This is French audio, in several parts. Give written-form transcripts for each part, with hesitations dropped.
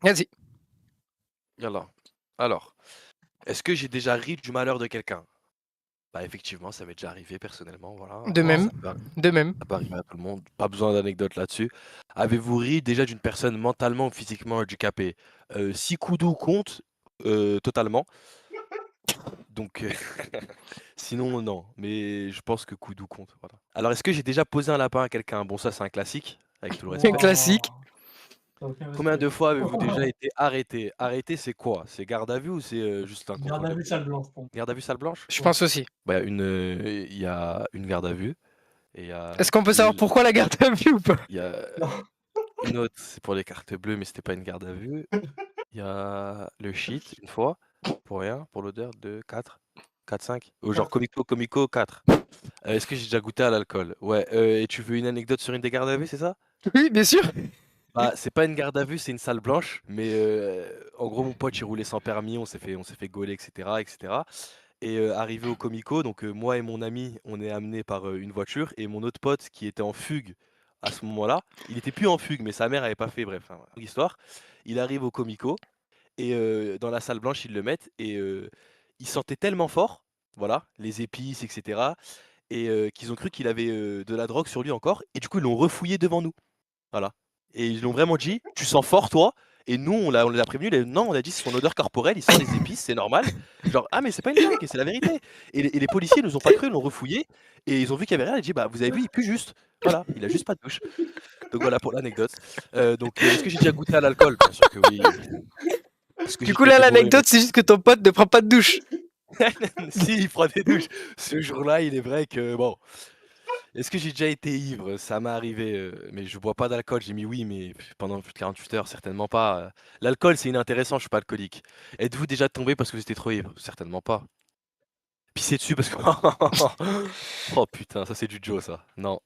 Vas-y. Yallah. Alors, est-ce que j'ai déjà ri du malheur de quelqu'un? Bah, effectivement, ça m'est déjà arrivé personnellement, voilà, De même. ça De même. peut arriver à tout le monde, pas besoin d'anecdotes là-dessus. Avez-vous ri déjà d'une personne mentalement ou physiquement handicapée? Si Koudou compte, totalement, donc sinon non, mais je pense que Koudou compte, voilà. Alors est-ce que j'ai déjà posé un lapin à quelqu'un? Bon ça c'est un classique, avec tout le Un respect. classique. Wouah! Tu aucun Combien de respect. fois avez-vous déjà été arrêté? Arrêté c'est quoi? C'est garde à vue ou c'est, juste un Garde contrôle à de vue, police? salle blanche pour moi. Garde à vue salle blanche? Je Ouais. pense aussi. Bah, il y a une garde à vue et il y a Est-ce qu'on peut savoir l pourquoi la garde à vue ou pas? il y a Non. une autre, c'est pour les cartes bleues, mais c'était pas une garde à vue. Il y a le shit, une fois, pour rien, pour l'odeur, 2, 4, 4, 5. Ou genre 4. comico, 4. Est-ce que j'ai déjà goûté à l'alcool? Ouais, et tu veux une anecdote sur une des gardes à vue, c'est ça? Oui, bien sûr. Bah, c'est pas une garde à vue, c'est une salle blanche, mais en gros, mon pote, il roulait sans permis, on s'est fait gauler, et cetera, et cetera. Et arrivé au comico, donc moi et mon ami, on est amenés par, une voiture et mon autre pote qui était en fugue à ce moment-là, il était plus en fugue, mais sa mère avait pas fait, bref, enfin, longue histoire. Il arrive au comico et dans la salle blanche, ils le mettent et il sentait tellement fort, voilà, les épices et cetera et qu'ils ont cru qu'il avait, de la drogue sur lui encore et du coup, ils l'ont refouillé devant nous, voilà et ils l'ont vraiment dit: «Tu sens fort toi?» et nous, on l'a prévenu, il a non, on a dit: «C'est son odeur corporelle, il sent les épices, c'est normal». Genre: «Ah mais c'est pas une blague, c'est la vérité» et les policiers nous ont pas cru, ils l'ont refouillé et ils ont vu qu'il y avait rien, ils ont dit: «Bah, vous avez vu, il pue juste, voilà, il a juste pas de douche». Donc voilà pour l'anecdote. Donc est-ce que j'ai déjà goûté à l'alcool? Bien sûr que oui. Est-ce que Du j'ai coup, déjà là, été bourré? l'anecdote, c'est juste que ton pote ne prend pas de douche. Si, il prend des douches. Ce jour-là, il est vrai que bon. Est-ce que j'ai déjà été ivre? Ça m'est arrivé, mais je bois pas d'alcool. J'ai mis oui, mais pendant plus de 48 heures, certainement pas. L'alcool, c'est inintéressant, je suis pas alcoolique. Êtes-vous déjà tombé parce que vous étiez trop ivre? Certainement pas. Pisser dessus parce que oh putain, ça c'est du Joe ça. Non.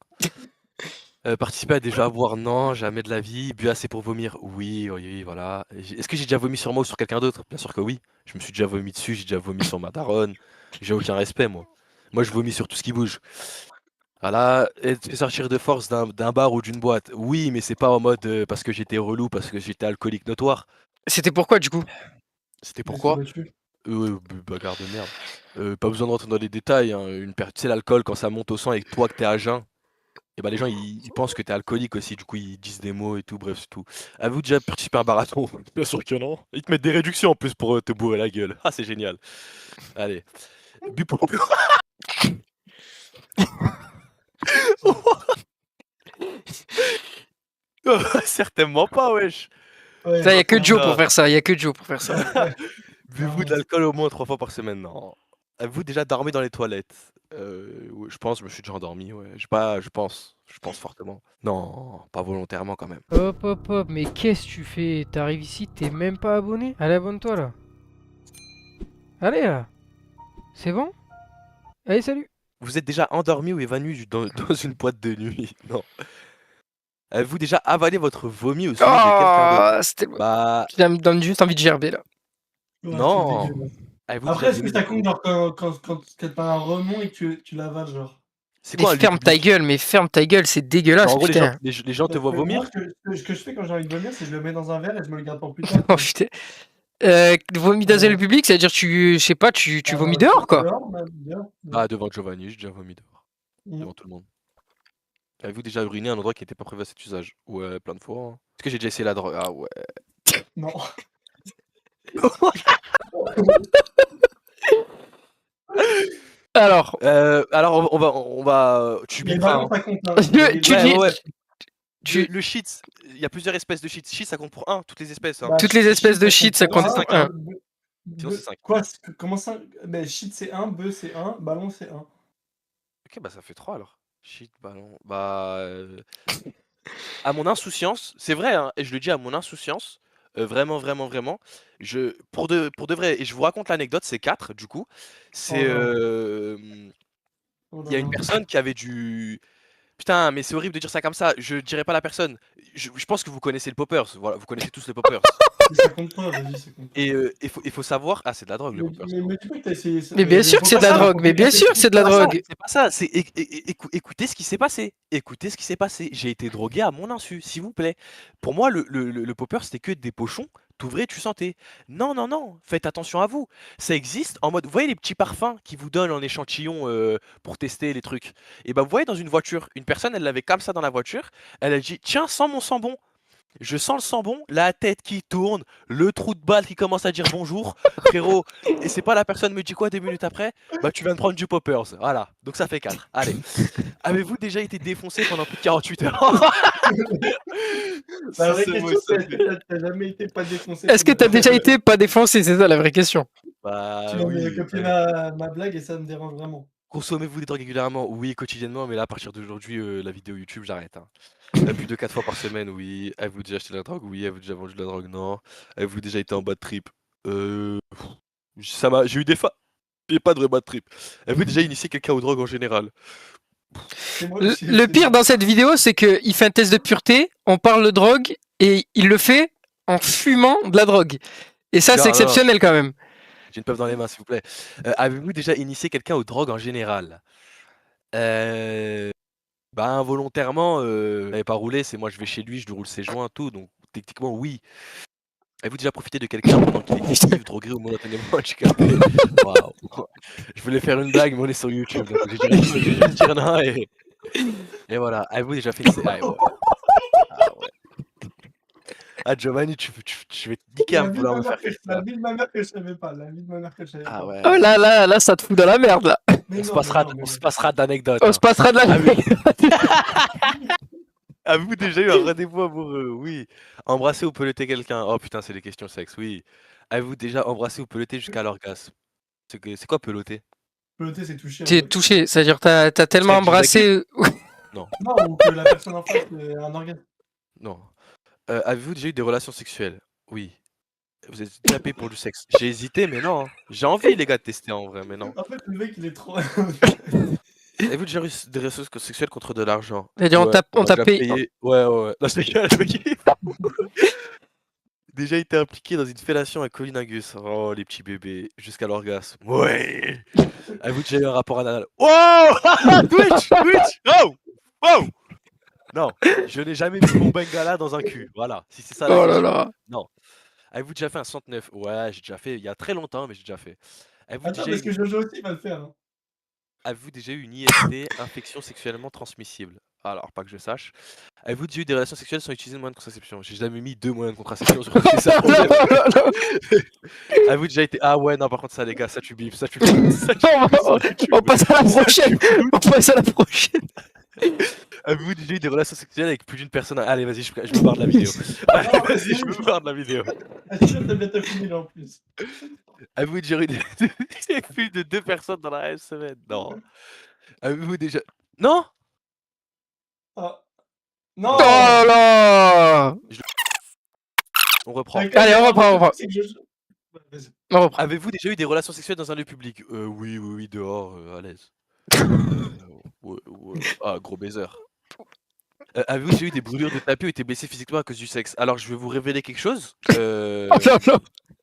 Participer à des jeux à boire? Non, jamais de la vie. Bu assez pour vomir? Oui, oui, oui, voilà. Est-ce que j'ai déjà vomi sur moi ou sur quelqu'un d'autre? Bien sûr que oui. Je me suis déjà vomi dessus, j'ai déjà vomi sur ma daronne. J'ai aucun respect moi. Moi, je vomis sur tout ce qui bouge. Voilà, être fait sortir de force d'un bar ou d'une boîte? Oui, mais c'est pas en mode, parce que j'étais relou, parce que j'étais alcoolique notoire. C'était pourquoi, du coup? C'était Ils pourquoi? sont dessus. Bagarre de merde. Pas besoin de rentrer dans les détails, hein, tu sais l'alcool quand ça monte au sang et que toi que tu à jeun, et bah, les gens ils pensent que tu es alcoolique aussi, du coup ils disent des mots et tout, bref, c'est tout. Avez-vous déjà participé à un marathon? Bien sûr que non. Ils te mettent des réductions en plus pour, te bourrer la gueule. Ah, c'est génial. Allez, bu pour certainement pas, wesh. Ouais, Ça, y a que Joe pour Non. faire ça. Y a que Joe pour faire ça. ouais, Buvez-vous de clairement. l'alcool au moins 3 fois par semaine? Non. Avez-vous déjà dormi dans les toilettes? Ouais, je pense, je me suis déjà endormi, ouais. Je pense fortement. Non, pas volontairement quand même. Hop, hop, hop. Mais qu'est-ce que tu fais? T'arrives ici, t'es même pas abonné? Allez, abonne-toi, là. Allez, là. C'est bon? Allez, salut. Vous êtes déjà endormi ou évanoui dans une boîte de nuit? Non. Avez-vous déjà avalé votre vomi au sujet de quelqu'un d'autre? Oh, c'était... Bah, Ça me donne juste envie de gerber, là. Ouais, c'est non. dégueulasse. Avez-vous déjà Après, est-ce que donné ça du compte vomi? genre quand tu un remont et que tu l'avales, genre? C'est Mais quoi un lieu ferme ta public? gueule, mais ferme ta gueule, c'est Genre dégueulasse, en gros putain. les gens te Parce voient que moi, vomir? ce que je fais quand j'ai envie de vomir, c'est que je le mets dans un verre et je me le garde pour plus tard, Oh, tu vois? putain. Vomi dans un Ouais. public, c'est-à-dire, je sais pas, tu vomis Tu dehors, quoi. dehors même, dehors, Ah, dehors. devant Giovanni, j'ai déjà vomi dehors, Mmh. devant tout le monde. Avez-vous déjà uriné à un endroit qui était pas prévu à cet usage? Ouais, plein de fois, hein. Est-ce que j'ai déjà essayé la drogue? Ah ouais. Non. Alors, Alors on va tu Les biperas, ballons, hein. ça compte, hein. tu Ouais, dis... ouais, ouais. Le Tu... le shit, il y a plusieurs espèces de shit. Shit, ça compte pour un, toutes les espèces, hein. Bah, Toutes les espèces shit, de ça compte shit, ça pour Sinon c'est compte un, 5, pour hein. un. Sinon c'est 5. quoi? Comment ça? Mais shit, c'est un, bœuf, c'est un, ballon, c'est un. OK, bah ça fait 3 alors. Shit, ballon, bah, à mon insouciance, c'est vrai, hein, et je le dis à mon insouciance, vraiment, vraiment, vraiment, pour de vrai et je vous raconte l'anecdote, c'est 4 du coup. C'est, Oh là. Oh il là y a une là. personne qui avait du Putain, mais c'est horrible de dire ça comme ça. Je dirais pas la personne. Je pense que vous connaissez le poppers. Voilà, vous connaissez tous le poppers. Mais ça compte pas, vas-y, ça compte pas. Et il faut savoir. Ah, c'est de la drogue le poppers. Mais me dis pas que t'as essayé ça. Mais bien sûr que c'est de la drogue, mais bien sûr que c'est de la drogue. C'est pas ça. C'est écoutez ce qui s'est passé. Écoutez ce qui s'est passé. J'ai été drogué à mon insu, s'il vous plaît. Pour moi, le popper, c'était que des pochons. T'ouvrais, tu sentais. Non, non, non. Faites attention à vous. Ça existe en mode. Vous voyez les petits parfums qui vous donnent en échantillon pour tester les trucs. Et ben, vous voyez dans une voiture, une personne, elle l'avait comme ça dans la voiture. Elle a dit, tiens, sens mon sang bon. Je sens le sang bon, la tête qui tourne, le trou de balle qui commence à dire bonjour, frérot. Et c'est pas la personne me dit quoi 2 minutes après? Bah tu viens de prendre du poppers. Voilà, donc ça fait 4. Allez. Avez-vous déjà été défoncé pendant plus de 48 heures? La vraie Si ce mot, question, ça c'est fait- t'as jamais été pas défoncé. Est-ce que t'as déjà été pas défoncé? C'est ça la vraie question. Bah Tu viens de oui. copier ma blague et ça me dérange vraiment. Consommez-vous des drogues régulièrement? Oui, quotidiennement, mais là à partir d'aujourd'hui, la vidéo YouTube, j'arrête. Hein. Plus de 4 fois par semaine, oui. Avez-vous déjà acheté de la drogue? Oui. Avez-vous déjà vendu de la drogue? Non. Avez-vous déjà été en bad trip? J'ai eu des fois. J'ai pas de vrai bad trip. Avez-vous déjà initié quelqu'un aux drogues en général? C'est moi- Le pire dans cette vidéo, c'est qu'il fait un test de pureté, on parle de drogue, et il le fait en fumant de la drogue. Et ça, Non, c'est non. exceptionnel quand même. J'ai une puff dans les mains, s'il vous plaît. Avez-vous déjà initié quelqu'un aux drogues en général? Bah, involontairement, j'avais pas roulé, c'est moi je vais chez lui, je lui roule ses joints, tout, donc techniquement oui. Avez-vous déjà profité de quelqu'un pendant qu'il était ivre, drogué ou momentanément handicapé? Waouh. Je voulais faire une blague, mais on est sur YouTube, donc j'ai dû juste dire non et voilà. Avez-vous déjà fait ah ouais. Ah ouais. Ah Giovanni, tu vas te niquer à La vie de vouloir ma me mère faire que- faire la ça. vie de ma mère que je savais pas. La vie de ma mère que je savais Ah pas. ouais. Oh là, ça te fout dans la merde là. Mais On se non, passera, mais non, on se passera d'anecdotes. On se passera de la Ah oui. merde. Avez-vous déjà eu un rendez-vous amoureux? Oui. Embrasser ou peloter quelqu'un? Oh putain, c'est des questions sexe, oui. Avez-vous déjà embrassé ou peloté jusqu'à l'orgasme? C'est quoi peloter? Peloter, c'est touché. en T'es fait. touché, c'est-à-dire t'as tellement Avec du embrassé. Non, ou que la personne en face ait un orgasme. Non. Avez-vous déjà eu des relations sexuelles? Oui. Vous êtes tapé pour du sexe? J'ai hésité, mais non. Hein. J'ai envie, les gars, de tester en vrai, mais non. En fait, le mec, il est trop. Avez-vous déjà eu des relations sexuelles contre de l'argent? C'est-à-dire on Ouais, t'a on m'a déjà payé. payé. Ouais. Non, je rigole, je kiffe. Déjà été impliqué dans une fellation avec Colinagus. Oh, les petits bébés. Jusqu'à l'orgasme. Ouais. Avez-vous déjà eu un rapport anal? Wow! Twitch! Oh! Wow! Non, je n'ai jamais mis mon bengala dans un cul. Voilà, si c'est ça la Oh là question. là. Non. Avez-vous déjà fait un 69? Ouais, j'ai déjà fait il y a très longtemps, mais j'ai déjà fait. Avez-vous Attends, déjà parce eu... que Jojo aussi va le faire. Hein. Avez-vous déjà eu une IST, infection sexuellement transmissible? Alors, pas que je sache. Avez-vous déjà eu des relations sexuelles sans utiliser de moyens de contraception? J'ai jamais mis 2 moyens de contraception sur ça. Avez-vous déjà été... Ah ouais, non, par contre, ça, les gars, ça tu bipes, ça tu bipes. Ça, tu bipes, ça, tu On bipes. passe à la prochaine. On passe à la prochaine. Avez-vous déjà eu des relations sexuelles avec plus d'une personne? Allez, vas-y, je me barre de la vidéo. Allez, vas-y, je me barre de la vidéo. Ah, sûr, t'as bientôt fini là en plus. Avez-vous déjà eu plus de 2 personnes dans la même semaine? Non. Avez-vous déjà... Non? Ah. Non! Oh là. On reprend. Allez, on reprend. C'est que Jojo- Ouais, vas-y. On reprend. Avez-vous déjà eu des relations sexuelles dans un lieu public? Oui, dehors, à l'aise. Ouais. Ah, gros baiser. Avez-vous déjà eu des brûlures de tapis ou été blessé physiquement à cause du sexe? Alors, je vais vous révéler quelque chose. Oh non.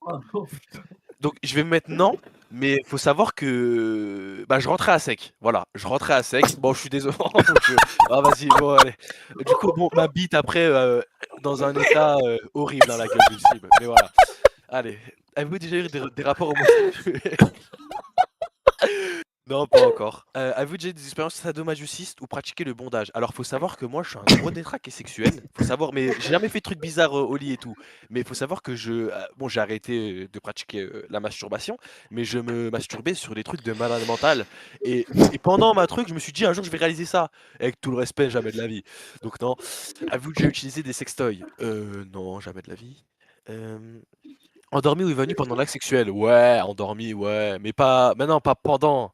Ah, non, putain. Donc, je vais me mettre non, mais faut savoir que bah, je rentrais à sec. Voilà, je rentrais à sec. Bon, je suis désolé. Ah, vas-y, bon, allez. Du coup, bon, ma bite après, dans un état horrible dans la gueule du cible. Mais voilà. Allez, avez-vous déjà eu des rapports homosexuels? Non, pas encore. Avez-vous déjà eu des expériences sadomasochistes ou pratiqué le bondage? Alors, faut savoir que moi, je suis un gros détraqué sexuel. Faut savoir, mais j'ai jamais fait de trucs bizarres au lit et tout. Mais faut savoir que bon, j'ai arrêté de pratiquer la masturbation, mais je me masturbais sur des trucs de malade mental. Et pendant ma truc, je me suis dit un jour, je vais réaliser ça. Avec tout le respect, jamais de la vie. Donc non. Avez-vous déjà utilisé des sextoys? Non, jamais de la vie. Endormi ou évanoui pendant l'acte sexuel? Ouais, endormi, ouais. Mais pas. Mais non, pas pendant.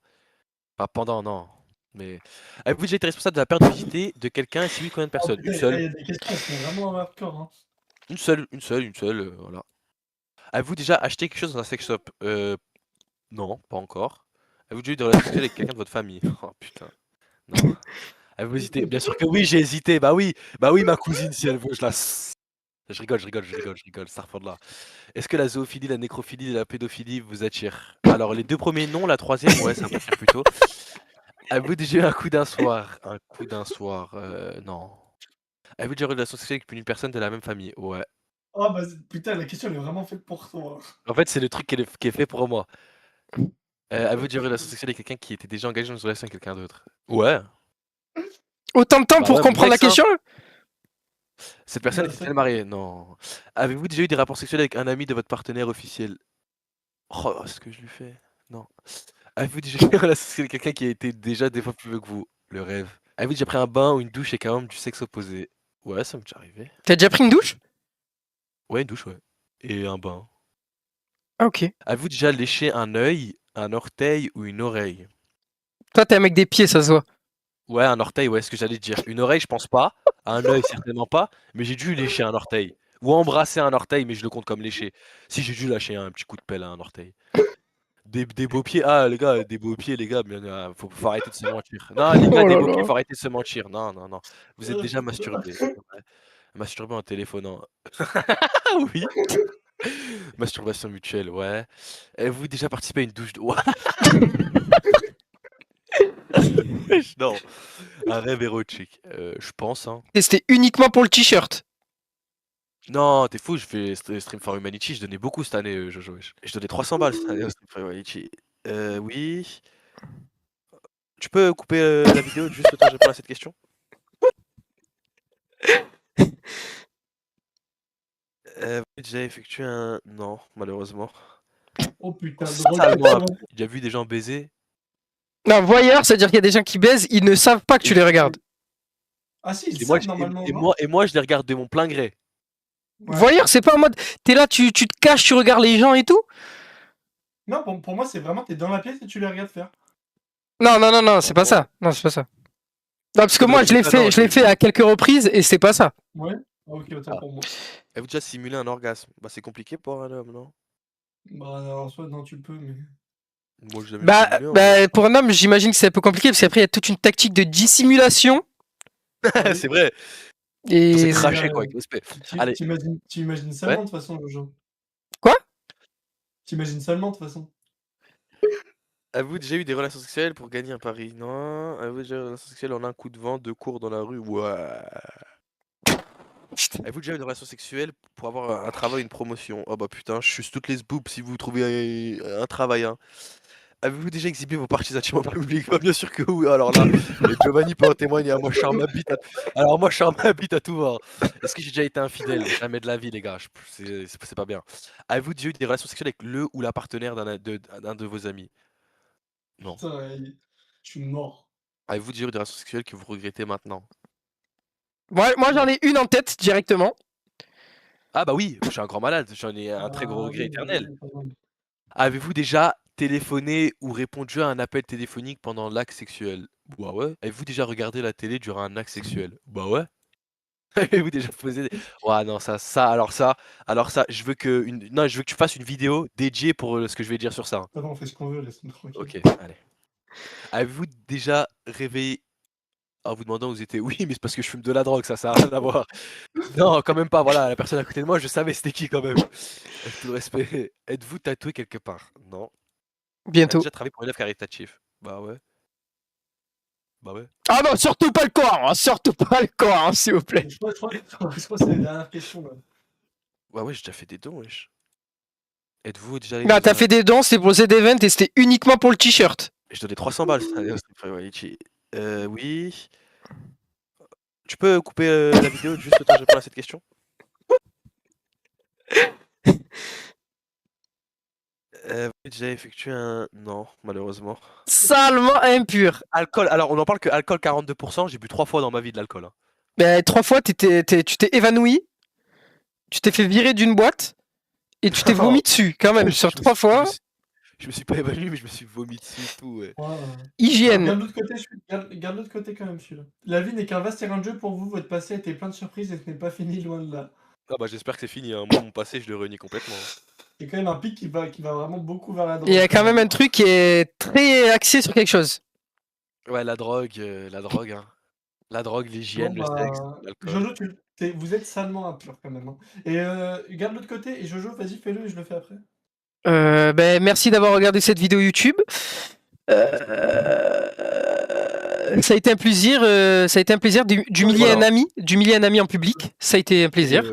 Pas pendant, non. Mais avez-vous déjà été responsable de la perte de virginité de quelqu'un et si oui, combien de Oh, personnes? putain, Une il seule. y a des questions qui sont vraiment hardcore. Hein. Une seule, voilà. Avez-vous déjà acheté quelque chose dans un sex shop? Non, pas encore. Avez-vous déjà eu des relations sexuelles avec quelqu'un de votre famille? Oh putain. Non. Avez-vous hésité? Bien sûr que oui, j'ai hésité. Bah oui, ma cousine, si elle veut, je la. Je rigole, Starford. Est-ce que la zoophilie, la nécrophilie et la pédophilie vous attirent? Alors, les deux premiers non, la troisième, ouais, ça m'attire plutôt. Avez-vous déjà eu un coup d'un soir? Un coup d'un soir, non. Avez-vous déjà eu une relation sexuelle avec une personne de la même famille? Ouais. Oh bah putain, la question elle est vraiment faite pour toi. En fait, c'est le truc qui est fait pour moi. Avez-vous déjà eu une relation sexuelle avec quelqu'un qui était déjà engagé dans une relation avec quelqu'un d'autre? Ouais. Autant de temps Bah pour ouais, mon comprendre la ex, hein. question? Cette personne Bah, était-elle mariée? Non. Avez-vous déjà eu des rapports sexuels avec un ami de votre partenaire officiel? Oh, ce que je lui fais. Non. Avez-vous déjà eu une relation sexuelle avec quelqu'un qui a été déjà des fois plus vieux que vous? Le rêve. Avez-vous déjà pris un bain ou une douche avec un homme du sexe opposé? Ouais, ça m'est déjà arrivé. T'as déjà pris une douche? Ouais, une douche, ouais. Et un bain. Ah, ok. Avez-vous déjà léché un œil, un orteil ou une oreille? Toi, t'es un mec des pieds, ça se voit. Ouais, un orteil, ouais, ce que j'allais te dire. Une oreille, je pense pas. Un œil, certainement pas. Mais j'ai dû lécher un orteil. Ou embrasser un orteil, mais je le compte comme lécher. Si j'ai dû lâcher un petit coup de pelle à un orteil. Des beaux pieds. Ah, les gars, des beaux pieds, les gars. Bien, faut arrêter de se mentir. Non, les gars, Oh des là beaux pieds, là. faut arrêter de se mentir. Non, non, non. Vous êtes déjà putain. masturbé. Ouais. Masturbé en téléphonant. Oui. Masturbation mutuelle, ouais. Avez-vous déjà participé à une douche de. Ouah, non. Un rêve érotique. Je pense, hein. Et c'était uniquement pour le t-shirt. Non, t'es fou, je fais Stream for Humanity, je donnais beaucoup cette année, Jojo, wesh. Je donnais 300 balles cette année au Stream for Humanity. Oui. Tu peux couper la vidéo juste le temps que je réponds à cette question? Vous avez déjà effectué un. Non, malheureusement. Oh putain, drôle. Salement après. J'ai déjà vu des gens baiser. Non, voyeur, c'est-à-dire qu'il y a des gens qui baisent, ils ne savent pas que tu les regardes. Ah si, ils Et moi, savent normalement. et non moi, et moi, je les regarde de mon plein gré. Ouais. Voyeur, c'est pas en mode, t'es là, tu te caches, tu regardes les gens et tout? Non, pour moi, c'est vraiment, t'es dans la pièce et tu les regardes faire. Non, non, non, non, c'est pas Bon. ça. Non, c'est pas ça. Non, parce que Comme moi, dans tous les cas, non, je l'ai fait à quelques reprises et c'est pas ça. Ouais. Ah, ok, autant Ah. pour moi. Avez-vous déjà simulé un orgasme? Bah, c'est compliqué pour un homme, non? Bah, en soi, non, tu peux, mais. Moi, j'ai jamais Bah, simulé en vrai. bah, pour un homme, j'imagine que c'est un peu compliqué parce qu'après, il y a toute une tactique de dissimulation. Ah oui. C'est vrai. Et C'est Mais, craché, quoi, avec respect. Allez, t'imagines ouais. seulement de toute façon, Jojo. Quoi? T'imagines seulement de toute façon. Avez-vous déjà eu des relations sexuelles pour gagner un pari? Non. Avez-vous déjà eu des relations sexuelles en un coup de vent, deux cours dans la rue? Ouais. Avez-vous déjà eu des relations sexuelles pour avoir un travail, une promotion? Oh bah putain, je suis toutes les boobs si vous trouvez un travail, hein. Avez-vous déjà exhibé vos parties intimes en public? Bah, bien sûr que oui. Alors là, et Giovanni peut en témoigner, hein. Moi, je charme ma bite à... Alors moi, je charme ma bite à tout va. Est-ce que j'ai déjà été infidèle? Jamais de la vie, les gars. C'est pas bien. Avez-vous déjà eu des relations sexuelles avec le ou la partenaire d'un de vos amis? Non. Putain, je suis mort. Avez-vous déjà eu des relations sexuelles que vous regrettez maintenant? moi j'en ai une en tête directement. Ah bah oui, je suis un grand malade, j'en ai un très gros Ah regret oui, éternel. oui, quand même. Avez-vous déjà téléphoné ou répondu à un appel téléphonique pendant l'acte sexuel? Bah ouais. Avez-vous déjà regardé la télé durant un acte sexuel? Bah ouais. Avez-vous déjà posé des... Ouais non, alors ça, non, je veux que tu fasses une vidéo dédiée pour ce que je vais dire sur ça, hein. Ça va, on fait ce qu'on veut, laisse-nous tranquille. Ok, allez. Avez-vous déjà réveillé en vous demandant où vous étiez? Oui, mais c'est parce que je fume de la drogue, ça a rien à voir. Non, quand même pas, voilà, la personne à côté de moi, je savais c'était qui quand même. Avec tout le respect. Êtes-vous tatoué quelque part? Non. Bientôt. Déjà travaillé pour un élève caritatif? Bah ouais. Bah ouais. Ah non, surtout pas le corps, hein, surtout pas le corps, hein, s'il vous plaît. Je crois que c'est la dernière question, là. Bah ouais, j'ai déjà fait des dons, wesh. Êtes-vous déjà allé Bah, dans t'as un... fait des dons, c'était pour le Z-Event et c'était uniquement pour le t-shirt. Je donnais 300 balles cette année au Street Fighter Litchi. Oui. Tu peux couper la vidéo juste le temps que je réponds à cette question? Vous avez déjà effectué un... Non, malheureusement. Salement impur. Alcool, alors on en parle que alcool 42%, j'ai bu 3 fois dans ma vie de l'alcool, hein. Bah, 3 fois, tu t'es évanoui, tu t'es fait virer d'une boîte et tu t'es vomi dessus, quand même, sur 3 fois. Je me suis pas évanoui, mais je me suis vomi dessus et tout, ouais. Ouais. Hygiène. Garde l'autre côté, garde l'autre côté quand même, celui-là. La vie n'est qu'un vaste terrain de jeu pour vous, votre passé a été plein de surprises et ce n'est pas fini, loin de là. Ah bah j'espère que c'est fini, hein. Moi mon passé je le renie complètement, hein. C'est quand même un pic qui va vraiment beaucoup vers la drogue. Il y a quand même un truc qui est très axé sur quelque chose. Ouais, la drogue, hein. La drogue, Bon, l'hygiène, le sexe, bah, l'alcool. Jojo, vous êtes salement impur quand même. Hein. Et garde l'autre côté, et Jojo, vas-y, fais-le, et je le fais après. Ben, merci d'avoir regardé cette vidéo YouTube. Ça a été un plaisir, d'humilier Voilà. un ami en public. Ça a été un Et plaisir.